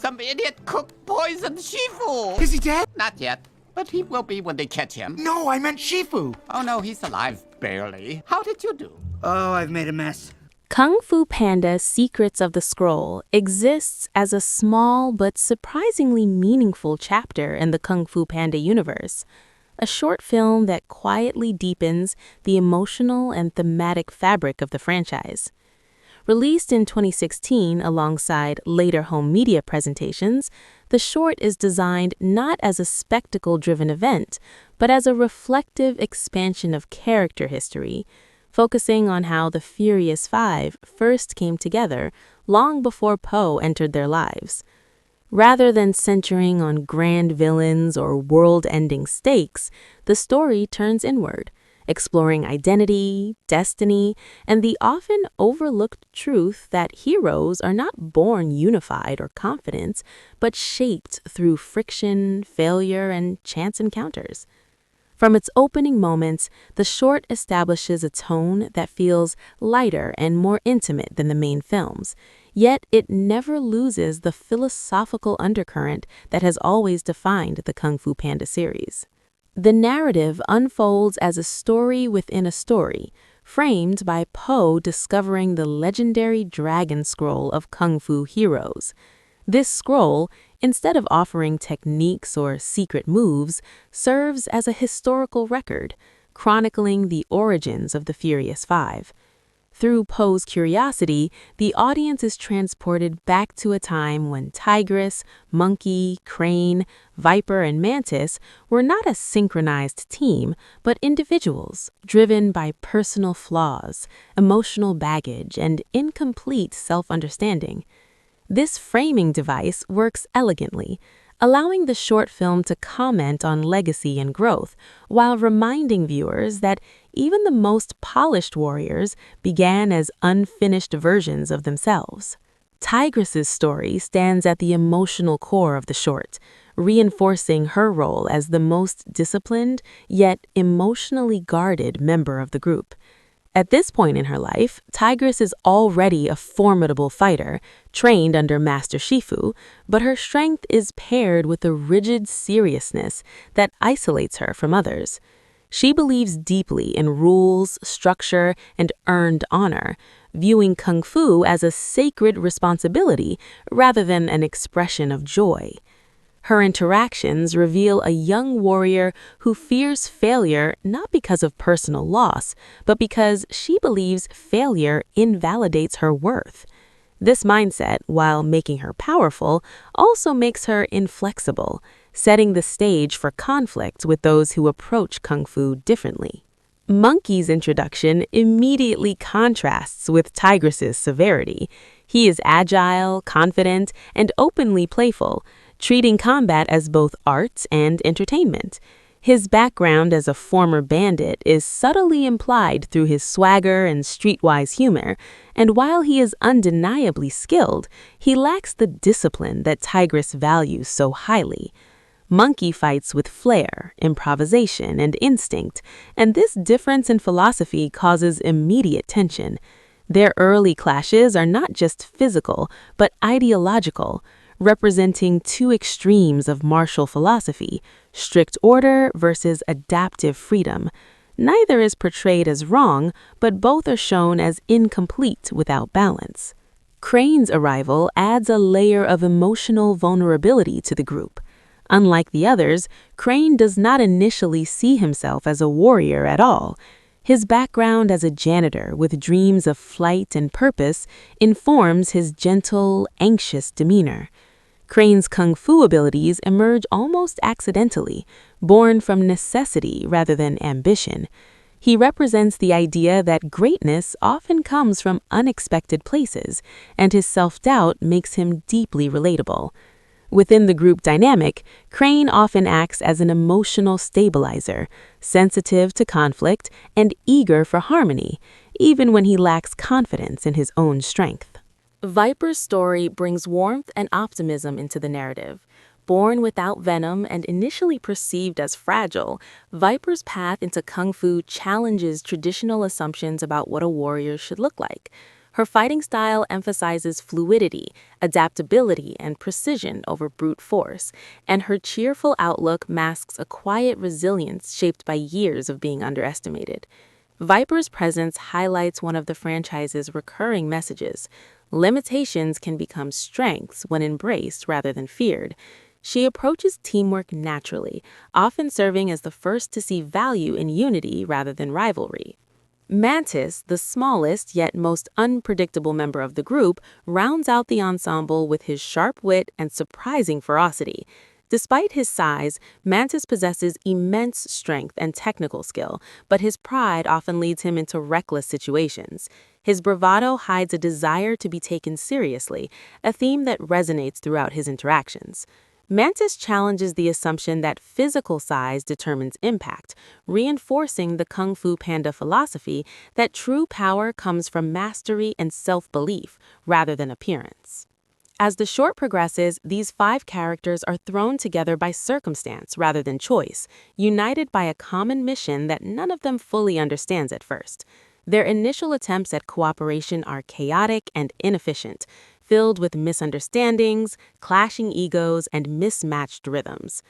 Some idiot cook poisoned Shifu. Is he dead? Not yet, but he will be when they catch him. No, I meant Shifu. Oh no, he's alive, barely. How did you do? Oh, I've made a mess. Kung Fu Panda: Secrets of the Scroll exists as a small but surprisingly meaningful chapter in the Kung Fu Panda universe, a short film that quietly deepens the emotional and thematic fabric of the franchise. Released in 2016 alongside later home media presentations, the short is designed not as a spectacle-driven event, but as a reflective expansion of character history, focusing on how the Furious Five first came together long before Po entered their lives. Rather than centering on grand villains or world-ending stakes, the story turns inward, exploring identity, destiny, and the often overlooked truth that heroes are not born unified or confident, but shaped through friction, failure, and chance encounters. From its opening moments, the short establishes a tone that feels lighter and more intimate than the main films, yet it never loses the philosophical undercurrent that has always defined the Kung Fu Panda series. The narrative unfolds as a story within a story, framed by Po discovering the legendary Dragon Scroll of Kung Fu heroes. This scroll, instead of offering techniques or secret moves, serves as a historical record, chronicling the origins of the Furious Five. Through Po's curiosity, the audience is transported back to a time when Tigress, Monkey, Crane, Viper, and Mantis were not a synchronized team, but individuals driven by personal flaws, emotional baggage, and incomplete self-understanding. This framing device works elegantly, allowing the short film to comment on legacy and growth, while reminding viewers that even the most polished warriors began as unfinished versions of themselves. Tigress's story stands at the emotional core of the short, reinforcing her role as the most disciplined yet emotionally guarded member of the group. At this point in her life, Tigress is already a formidable fighter, trained under Master Shifu, but her strength is paired with a rigid seriousness that isolates her from others. She believes deeply in rules, structure, and earned honor, viewing Kung Fu as a sacred responsibility rather than an expression of joy. Her interactions reveal a young warrior who fears failure not because of personal loss, but because she believes failure invalidates her worth. This mindset, while making her powerful, also makes her inflexible, setting the stage for conflict with those who approach Kung Fu differently. Monkey's introduction immediately contrasts with Tigress's severity. He is agile, confident, and openly playful, treating combat as both art and entertainment. His background as a former bandit is subtly implied through his swagger and streetwise humor, and while he is undeniably skilled, he lacks the discipline that Tigress values so highly. Monkey fights with flair, improvisation, and instinct, and this difference in philosophy causes immediate tension. Their early clashes are not just physical, but ideological, representing two extremes of martial philosophy, strict order versus adaptive freedom. Neither is portrayed as wrong, but both are shown as incomplete without balance. Crane's arrival adds a layer of emotional vulnerability to the group. Unlike the others, Crane does not initially see himself as a warrior at all. His background as a janitor with dreams of flight and purpose informs his gentle, anxious demeanor. Crane's kung fu abilities emerge almost accidentally, born from necessity rather than ambition. He represents the idea that greatness often comes from unexpected places, and his self-doubt makes him deeply relatable. Within the group dynamic, Crane often acts as an emotional stabilizer, sensitive to conflict and eager for harmony, even when he lacks confidence in his own strength. Viper's story brings warmth and optimism into the narrative. Born without venom and initially perceived as fragile, Viper's path into Kung Fu challenges traditional assumptions about what a warrior should look like. Her fighting style emphasizes fluidity, adaptability, and precision over brute force, and her cheerful outlook masks a quiet resilience shaped by years of being underestimated. Viper's presence highlights one of the franchise's recurring messages. Limitations can become strengths when embraced rather than feared. She approaches teamwork naturally, often serving as the first to see value in unity rather than rivalry. Mantis, the smallest yet most unpredictable member of the group, rounds out the ensemble with his sharp wit and surprising ferocity. Despite his size, Mantis possesses immense strength and technical skill, but his pride often leads him into reckless situations. His bravado hides a desire to be taken seriously, a theme that resonates throughout his interactions. Mantis challenges the assumption that physical size determines impact, reinforcing the Kung Fu Panda philosophy that true power comes from mastery and self-belief rather than appearance. As the short progresses, these 5 characters are thrown together by circumstance rather than choice, united by a common mission that none of them fully understands at first. Their initial attempts at cooperation are chaotic and inefficient, filled with misunderstandings, clashing egos, and mismatched rhythms.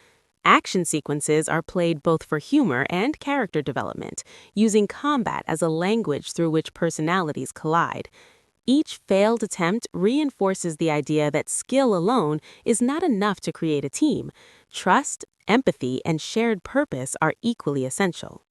Action sequences are played both for humor and character development, using combat as a language through which personalities collide. Each failed attempt reinforces the idea that skill alone is not enough to create a team. Trust, empathy, and shared purpose are equally essential.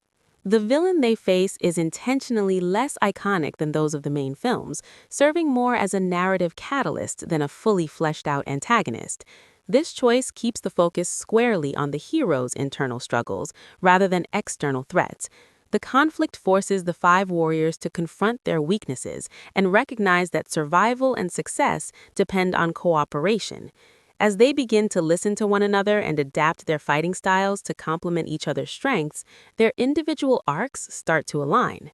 The villain they face is intentionally less iconic than those of the main films, serving more as a narrative catalyst than a fully fleshed-out antagonist. This choice keeps the focus squarely on the hero's internal struggles rather than external threats. The conflict forces the 5 warriors to confront their weaknesses and recognize that survival and success depend on cooperation. As they begin to listen to one another and adapt their fighting styles to complement each other's strengths, their individual arcs start to align.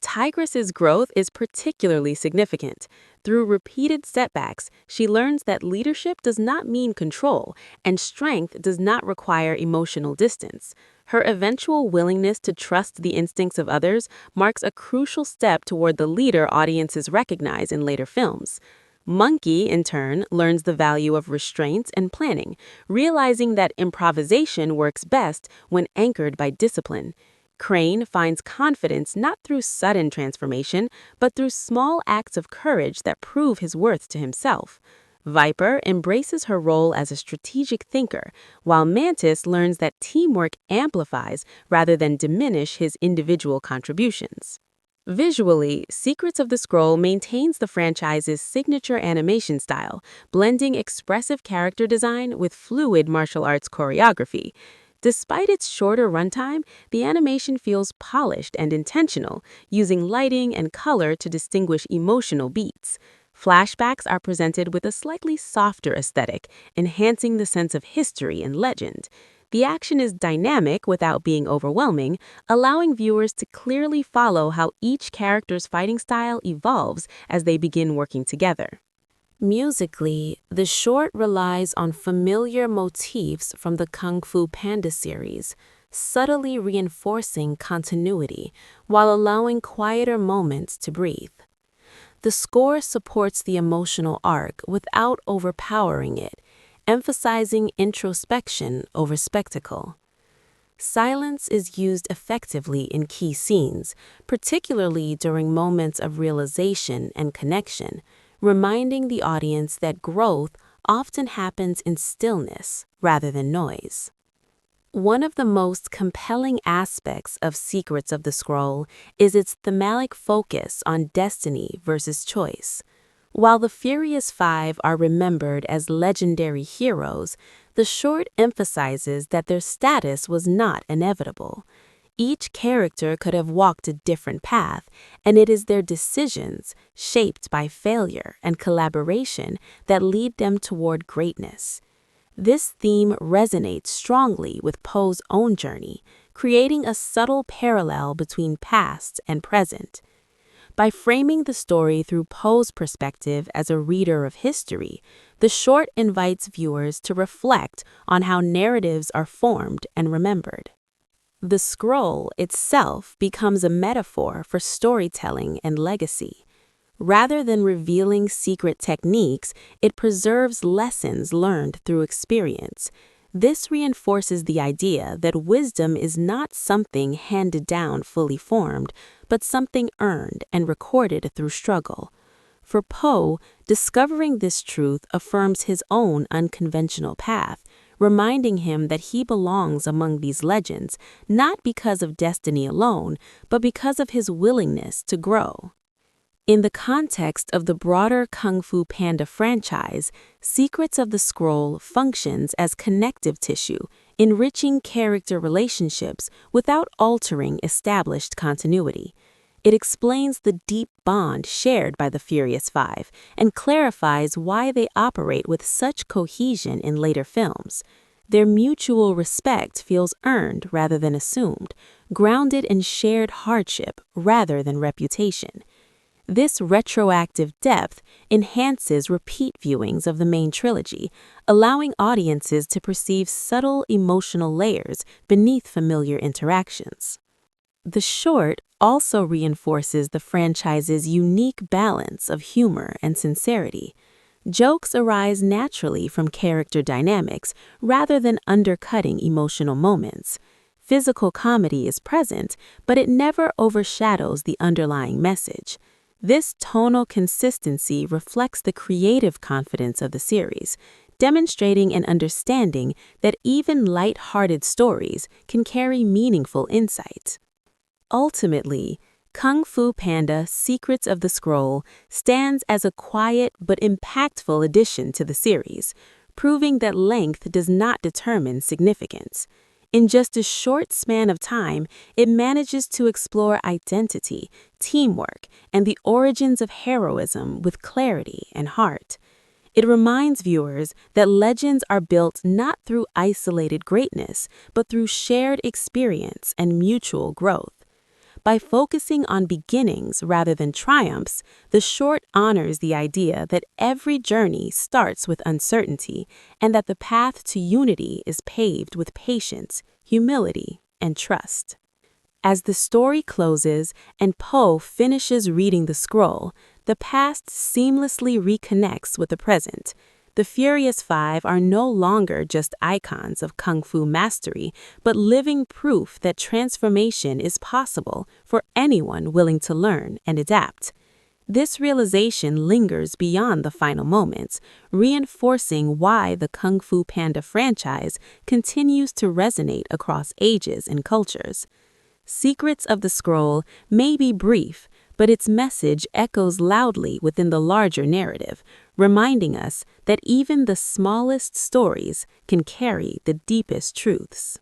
Tigress's growth is particularly significant. Through repeated setbacks, she learns that leadership does not mean control, and strength does not require emotional distance. Her eventual willingness to trust the instincts of others marks a crucial step toward the leader audiences recognize in later films. Monkey, in turn, learns the value of restraint and planning, realizing that improvisation works best when anchored by discipline. Crane finds confidence not through sudden transformation, but through small acts of courage that prove his worth to himself. Viper embraces her role as a strategic thinker, while Mantis learns that teamwork amplifies rather than diminish his individual contributions. Visually, Secrets of the Scroll maintains the franchise's signature animation style, blending expressive character design with fluid martial arts choreography. Despite its shorter runtime, the animation feels polished and intentional, using lighting and color to distinguish emotional beats. Flashbacks are presented with a slightly softer aesthetic, enhancing the sense of history and legend. The action is dynamic without being overwhelming, allowing viewers to clearly follow how each character's fighting style evolves as they begin working together. Musically, the short relies on familiar motifs from the Kung Fu Panda series, subtly reinforcing continuity while allowing quieter moments to breathe. The score supports the emotional arc without overpowering it, emphasizing introspection over spectacle. Silence is used effectively in key scenes, particularly during moments of realization and connection, reminding the audience that growth often happens in stillness rather than noise. One of the most compelling aspects of Secrets of the Scroll is its thematic focus on destiny versus choice. While the Furious Five are remembered as legendary heroes, the short emphasizes that their status was not inevitable. Each character could have walked a different path, and it is their decisions, shaped by failure and collaboration, that lead them toward greatness. This theme resonates strongly with Poe's own journey, creating a subtle parallel between past and present. By framing the story through Poe's perspective as a reader of history, the short invites viewers to reflect on how narratives are formed and remembered. The scroll itself becomes a metaphor for storytelling and legacy. Rather than revealing secret techniques, it preserves lessons learned through experience. This reinforces the idea that wisdom is not something handed down fully formed, but something earned and recorded through struggle. For Poe, discovering this truth affirms his own unconventional path, reminding him that he belongs among these legends, not because of destiny alone, but because of his willingness to grow. In the context of the broader Kung Fu Panda franchise, Secrets of the Scroll functions as connective tissue, enriching character relationships without altering established continuity. It explains the deep bond shared by the Furious Five and clarifies why they operate with such cohesion in later films. Their mutual respect feels earned rather than assumed, grounded in shared hardship rather than reputation. This retroactive depth enhances repeat viewings of the main trilogy, allowing audiences to perceive subtle emotional layers beneath familiar interactions. The short also reinforces the franchise's unique balance of humor and sincerity. Jokes arise naturally from character dynamics rather than undercutting emotional moments. Physical comedy is present, but it never overshadows the underlying message. This tonal consistency reflects the creative confidence of the series, demonstrating an understanding that even light-hearted stories can carry meaningful insight. Ultimately, Kung Fu Panda: Secrets of the Scroll stands as a quiet but impactful addition to the series, proving that length does not determine significance. In just a short span of time, it manages to explore identity, teamwork, and the origins of heroism with clarity and heart. It reminds viewers that legends are built not through isolated greatness, but through shared experience and mutual growth. By focusing on beginnings rather than triumphs, the short honors the idea that every journey starts with uncertainty and that the path to unity is paved with patience, humility, and trust. As the story closes and Poe finishes reading the scroll, the past seamlessly reconnects with the present. The Furious Five are no longer just icons of kung fu mastery, but living proof that transformation is possible for anyone willing to learn and adapt. This realization lingers beyond the final moments, reinforcing why the Kung Fu Panda franchise continues to resonate across ages and cultures. Secrets of the Scroll may be brief, but its message echoes loudly within the larger narrative, reminding us that even the smallest stories can carry the deepest truths.